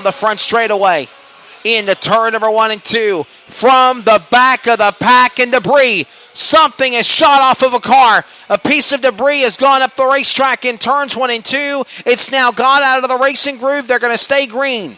the front straightaway. Into turn number 1 and 2. From the back of the pack and debris. Something is shot off of a car. A piece of debris has gone up the racetrack in turns 1 and 2. It's now gone out of the racing groove. They're going to stay green.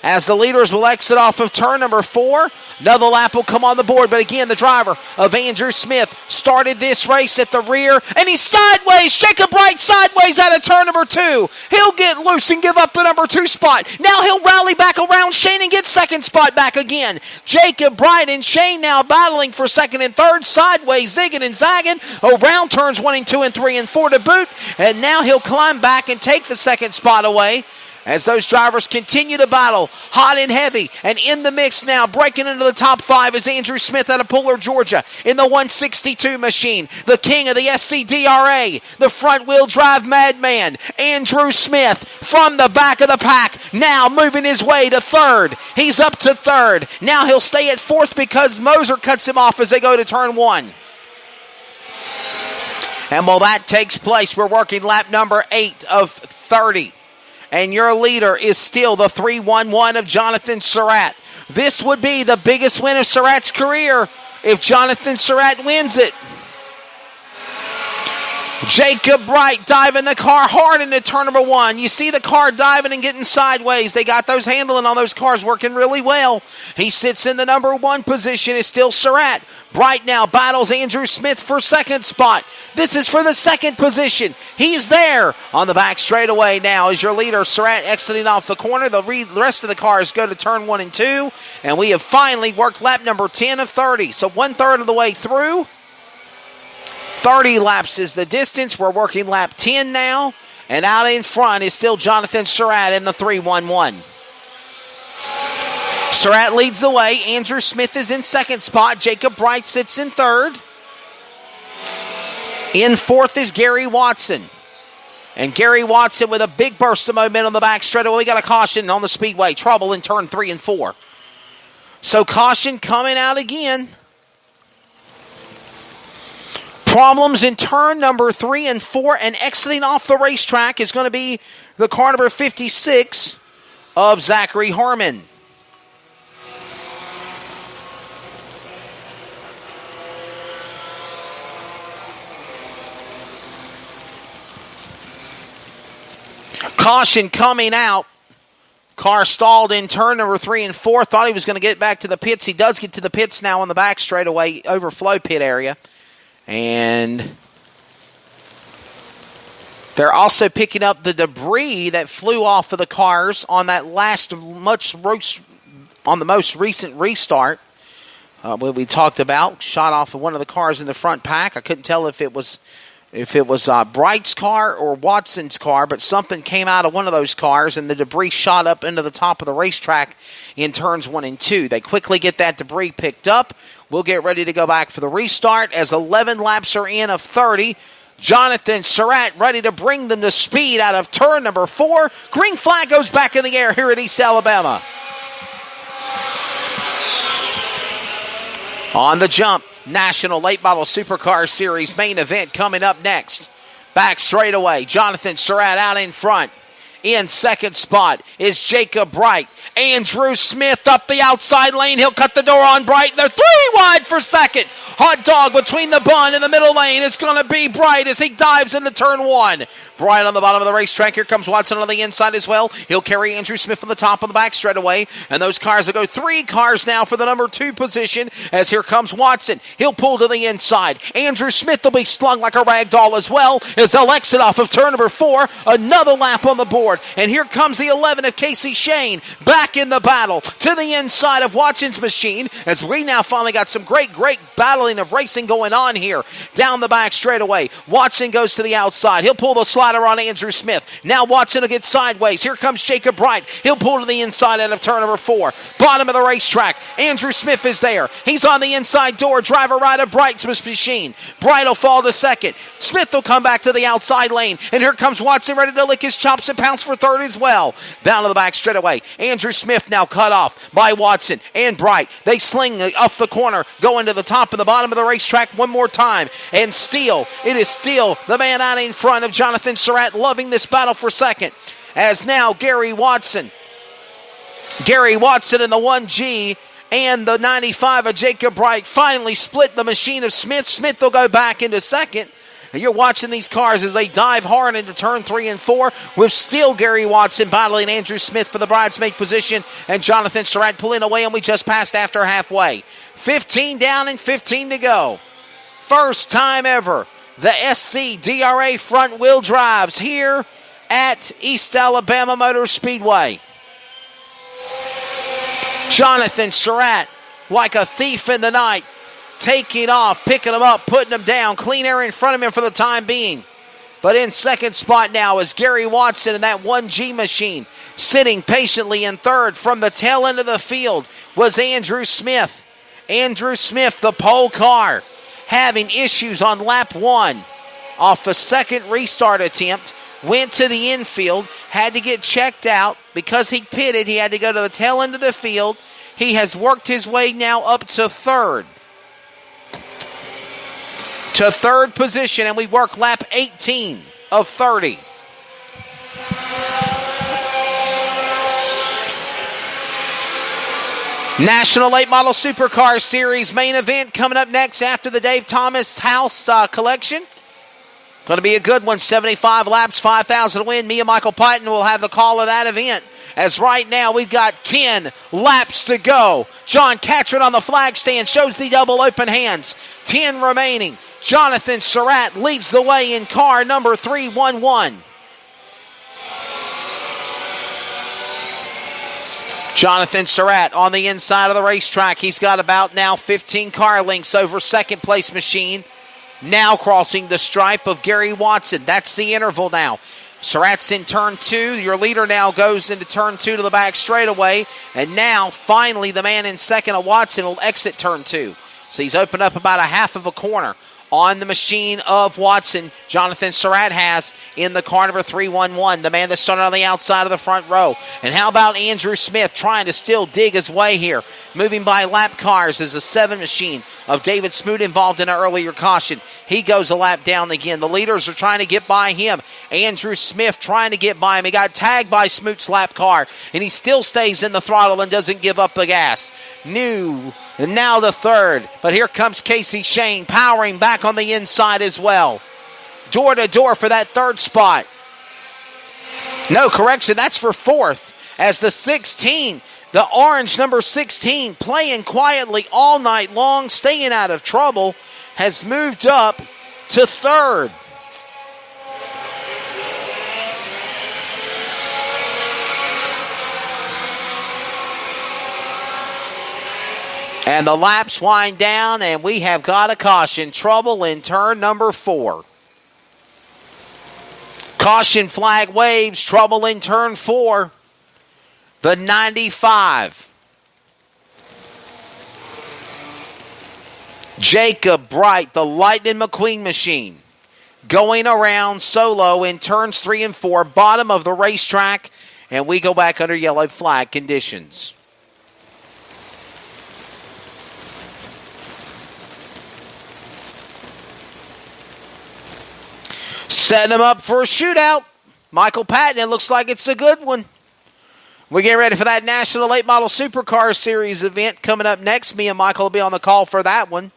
As the leaders will exit off of turn number 4, another lap will come on the board. But again, the driver of Andrew Smith started this race at the rear, and he's sideways. Jacob Bright sideways out of turn number 2. He'll get loose and give up the number 2 spot. Now he'll rally back around Shane and get second spot back again. Jacob Bright and Shane now battling for second and third, sideways, zigging and zagging around turns 1 and 2 and 3 and 4 to boot. And now he'll climb back and take the second spot away. As those drivers continue to battle, hot and heavy, and in the mix now, breaking into the top 5 is Andrew Smith out of Pooler, Georgia, in the 162 machine, the king of the SCDRA, the front-wheel drive madman, Andrew Smith from the back of the pack, now moving his way to third. He's up to third. Now he'll stay at fourth because Moser cuts him off as they go to turn 1. And while that takes place, we're working lap number 8 of 30. And your leader is still the 3-1-1 of Jonathan Surratt. This would be the biggest win of Surratt's career if Jonathan Surratt wins it. Jacob Bright diving the car hard into turn number 1. You see the car diving and getting sideways. They got those handling on those cars working really well. He sits in the number 1 position. It's still Surratt. Bright now battles Andrew Smith for second spot. This is for the second position. He's there on the back straightaway now as your leader, Surratt, exiting off the corner. The rest of the cars go to turn 1 and 2. And we have finally worked lap number 10 of 30. So 1/3 of the way through. 30 laps is the distance. We're working lap 10 now. And out in front is still Jonathan Surratt in the 3-1-1. Surratt leads the way. Andrew Smith is in second spot. Jacob Bright sits in third. In fourth is Gary Watson. And Gary Watson with a big burst of momentum on the back straightaway. We got a caution on the speedway. Trouble in turn 3 and 4. So caution coming out again. Problems in turn number 3 and 4, and exiting off the racetrack is going to be the car number 56 of Zachary Harmon. Caution coming out. Car stalled in turn number 3 and 4. Thought he was going to get back to the pits. He does get to the pits now on the back straightaway, overflow pit area. And they're also picking up the debris that flew off of the cars on that on the most recent restart. What we talked about, shot off of one of the cars in the front pack. I couldn't tell if it was Bright's car or Watson's car, but something came out of one of those cars, and the debris shot up into the top of the racetrack in turns 1 and 2. They quickly get that debris picked up. We'll get ready to go back for the restart as 11 laps are in of 30. Jonathan Surratt ready to bring them to speed out of turn number 4. Green flag goes back in the air here at East Alabama. On the jump, National Late Model Supercar Series main event coming up next. Back straightaway, Jonathan Surratt out in front. In second spot is Jacob Bright. Andrew Smith up the outside lane. He'll cut the door on Bright. They're 3 wide for second. Hot dog between the bun and the middle lane. It's going to be Bright as he dives into turn 1. Bright on the bottom of the racetrack. Here comes Watson on the inside as well. He'll carry Andrew Smith on the top of the back straightaway. And those cars will go 3 cars now for the number 2 position as here comes Watson. He'll pull to the inside. Andrew Smith will be slung like a rag doll as well as they'll exit off of turn number 4. Another lap on the board. And here comes the 11 of Casey Shane back in the battle to the inside of Watson's machine as we now finally got some great battling of racing going on here down the back straightaway. Watson goes to the outside. He'll pull the slider on Andrew Smith. Now Watson will get sideways. Here comes Jacob Bright. He'll pull to the inside out of turn number 4. Bottom of the racetrack. Andrew Smith is there. He's on the inside door. Driver right of Bright's machine. Bright will fall to second. Smith will come back to the outside lane. And here comes Watson ready to lick his chops and pounce for third as well. Down to the back straightaway. Andrew Smith now cut off by Watson and Bright. They sling off the corner, going to the top and the bottom of the racetrack one more time. And it is still the man out in front of Jonathan Surratt, loving this battle for second. As now Gary Watson Gary Watson in the 1G and the 95 of Jacob Bright finally split the machine of Smith. Smith will go back into second. And you're watching these cars as they dive hard into turn 3 and 4 with still Gary Watson battling Andrew Smith for the bridesmaid position and Jonathan Surratt pulling away, and we just passed after halfway. 15 down and 15 to go. First time ever the SC DRA front wheel drives here at East Alabama Motor Speedway. Jonathan Surratt, like a thief in the night, taking off, picking them up, putting them down. Clean air in front of him for the time being. But in second spot now is Gary Watson in that 1G machine. Sitting patiently in third from the tail end of the field was Andrew Smith. Andrew Smith, the pole car, having issues on lap 1. Off a second restart attempt, went to the infield, had to get checked out. Because he pitted, he had to go to the tail end of the field. He has worked his way now up to third. To third position, and we work lap 18 of 30. National Late Model Supercar Series main event coming up next after the Dave Thomas House collection. Going to be a good one. 75 laps, 5,000 to win. Me and Michael Patton will have the call of that event. As right now we've got 10 laps to go. John Catron on the flag stand shows the double open hands. 10 remaining. Jonathan Surratt leads the way in car number 311. Jonathan Surratt on the inside of the racetrack. He's got about now 15 car lengths over second place machine. Now crossing the stripe of Gary Watson. That's the interval now. Surratt's in turn 2. Your leader now goes into turn 2 to the back straightaway. And now, finally, the man in second of Watson will exit turn 2. So he's opened up about a half of a corner on the machine of Watson. Jonathan Surratt has in the car number 311, the man that started on the outside of the front row. And how about Andrew Smith trying to still dig his way here? Moving by lap cars is a 7 machine of David Smoot involved in an earlier caution. He goes a lap down again. The leaders are trying to get by him. Andrew Smith trying to get by him. He got tagged by Smoot's lap car, and he still stays in the throttle and doesn't give up the gas. And now the third. But here comes Casey Shane powering back on the inside as well. Door to door for that third spot. No, correction, that's for fourth. As the 16, the orange number 16, playing quietly all night long, staying out of trouble, has moved up to third. And the laps wind down, and we have got a caution. Trouble in turn number 4. Caution flag waves. Trouble in turn 4. The 95. Jacob Bright, the Lightning McQueen machine, going around solo in turns 3 and 4, bottom of the racetrack, and we go back under yellow flag conditions. Setting him up for a shootout. Michael Patton, it looks like it's a good one. We're getting ready for that National Late Model Supercar Series event coming up next. Me and Michael will be on the call for that one.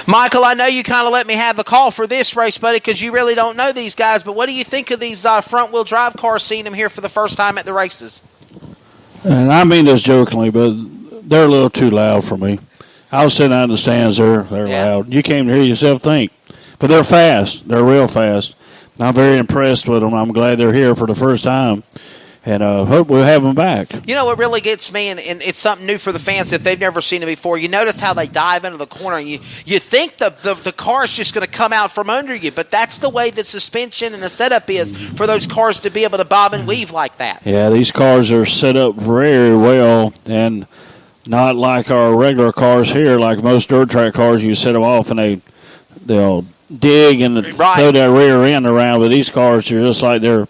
Michael, I know you kind of let me have the call for this race, buddy, because you really don't know these guys, but what do you think of these front-wheel drive cars, seeing them here for the first time at the races? And I mean this jokingly, but they're a little too loud for me. I was sitting out in the stands. They're loud. You can't hear yourself think. But they're fast. They're real fast. I'm very impressed with them. I'm glad they're here for the first time. And hope we'll have them back. You know what really gets me, and it's something new for the fans if they've never seen it before. You notice how they dive into the corner, and you think the car's just going to come out from under you, but that's the way the suspension and the setup is for those cars to be able to bob and weave like that. Yeah, these cars are set up very well, and not like our regular cars here. Like most dirt track cars, you set them off and they'll dig and throw that rear end around. But these cars are just like they're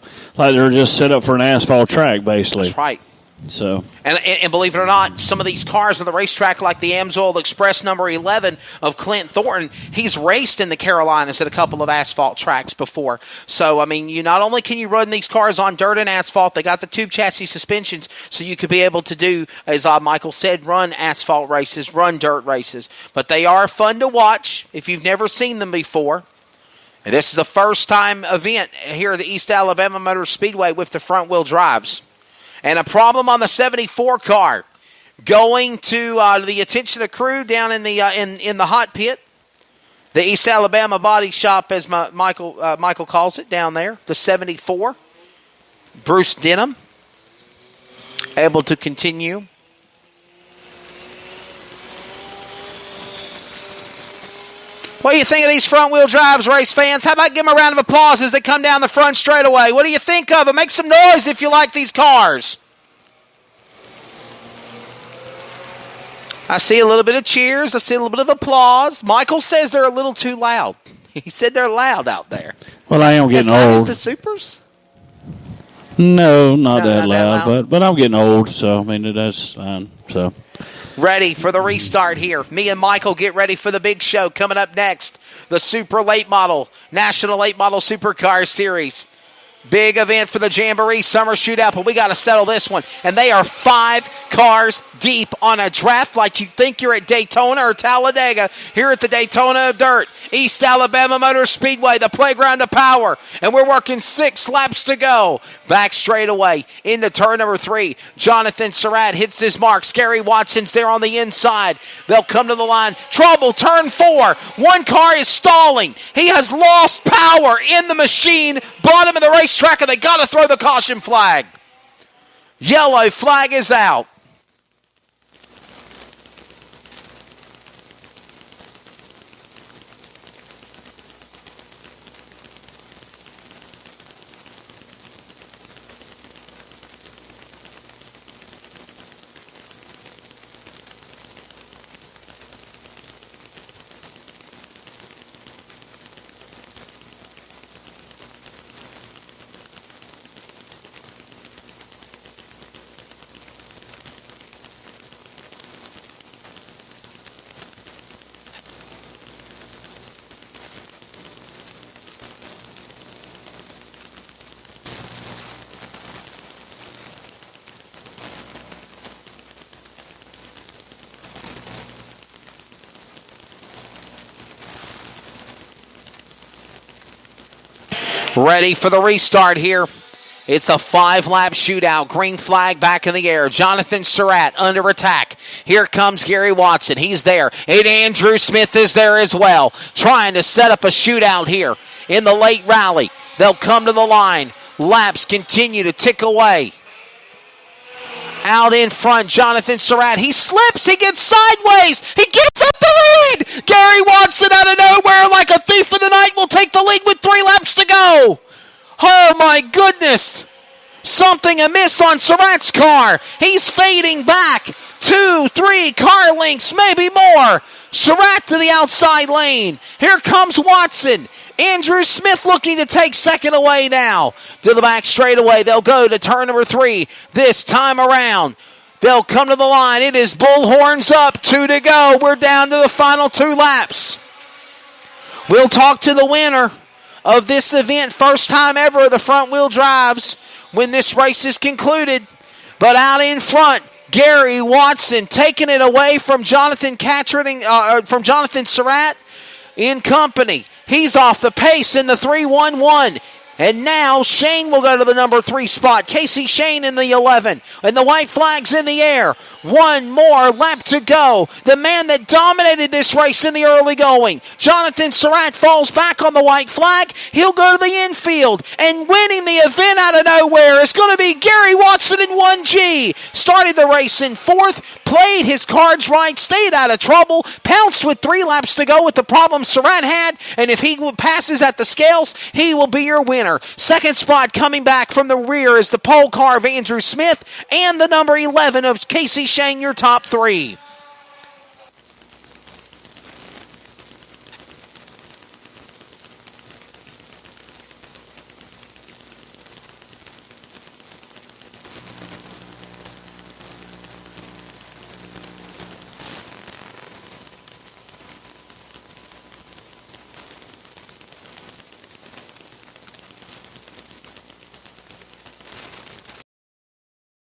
just set up for an asphalt track, basically. That's right. So, and believe it or not, some of these cars on the racetrack, like the Amsoil Express number 11 of Clint Thornton, he's raced in the Carolinas at a couple of asphalt tracks before. So, I mean, you not only can you run these cars on dirt and asphalt, they got the tube chassis suspensions, so you could be able to do, as Michael said, run asphalt races, run dirt races. But they are fun to watch if you've never seen them before. And this is the first time event here at the East Alabama Motor Speedway with the front wheel drives. And a problem on the 74 car, going to the attention of crew down in the hot pit, the East Alabama Body Shop, as Michael calls it down there, the 74. Bruce Denham able to continue. What do you think of these front-wheel drives, race fans? How about give them a round of applause as they come down the front straightaway? What do you think of them? Make some noise if you like these cars. I see a little bit of cheers. I see a little bit of applause. Michael says they're a little too loud. He said they're loud out there. Well, I am getting as loud old. As the Supers? No, not that loud. But I'm getting old, so, I mean, that's fine. So. Ready for the restart here. Me and Michael get ready for the big show coming up next. The Super Late Model, National Late Model Supercar Series. Big event for the Jamboree Summer Shootout, but we got to settle this one. And they are 5 cars deep on a draft like you think you're at Daytona or Talladega. Here at the Daytona of Dirt, East Alabama Motor Speedway, the playground of power. And we're working 6 laps to go. Back straightaway into turn number 3. Jonathan Surratt hits his marks. Gary Watson's there on the inside. They'll come to the line. Trouble, turn 4. One car is stalling. He has lost power in the machine. Bottom of the racetrack, and they got to throw the caution flag. Yellow flag is out. Ready for the restart here. It's a 5-lap shootout. Green flag back in the air. Jonathan Surratt under attack. Here comes Gary Watson. He's there. And Andrew Smith is there as well. Trying to set up a shootout here in the late rally. They'll come to the line. Laps continue to tick away. Out in front, Jonathan Surratt. He slips. He gets sideways. He gets up the lead. Gary Watson out of nowhere like a thief in the night will take the lead with 3 laps to go. Oh, my goodness. Something amiss on Surratt's car. He's fading back. 2, 3 car lengths, maybe more. Surratt to the outside lane. Here comes Watson. Andrew Smith looking to take second away now. To the back straightaway, they'll go to turn number 3 this time around. They'll come to the line. It is bullhorns up, 2 to go. We're down to the final 2 laps. We'll talk to the winner of this event. First time ever the front wheel drives when this race is concluded. But out in front, Gary Watson taking it away from Jonathan Surratt in company. He's off the pace in the 3-1-1. And now Shane will go to the number 3 spot. Casey Shane in the 11. And the white flag's in the air. 1 more lap to go. The man that dominated this race in the early going. Jonathan Surratt falls back on the white flag. He'll go to the infield. And winning the event out of nowhere is going to be Gary Watson in 1G. Started the race in 4th. Played his cards right. Stayed out of trouble. Pounced with 3 laps to go with the problem Surratt had. And if he passes at the scales, he will be your winner. Second spot coming back from the rear is the pole car of Andrew Smith and the number 11 of Casey Shane, your top 3.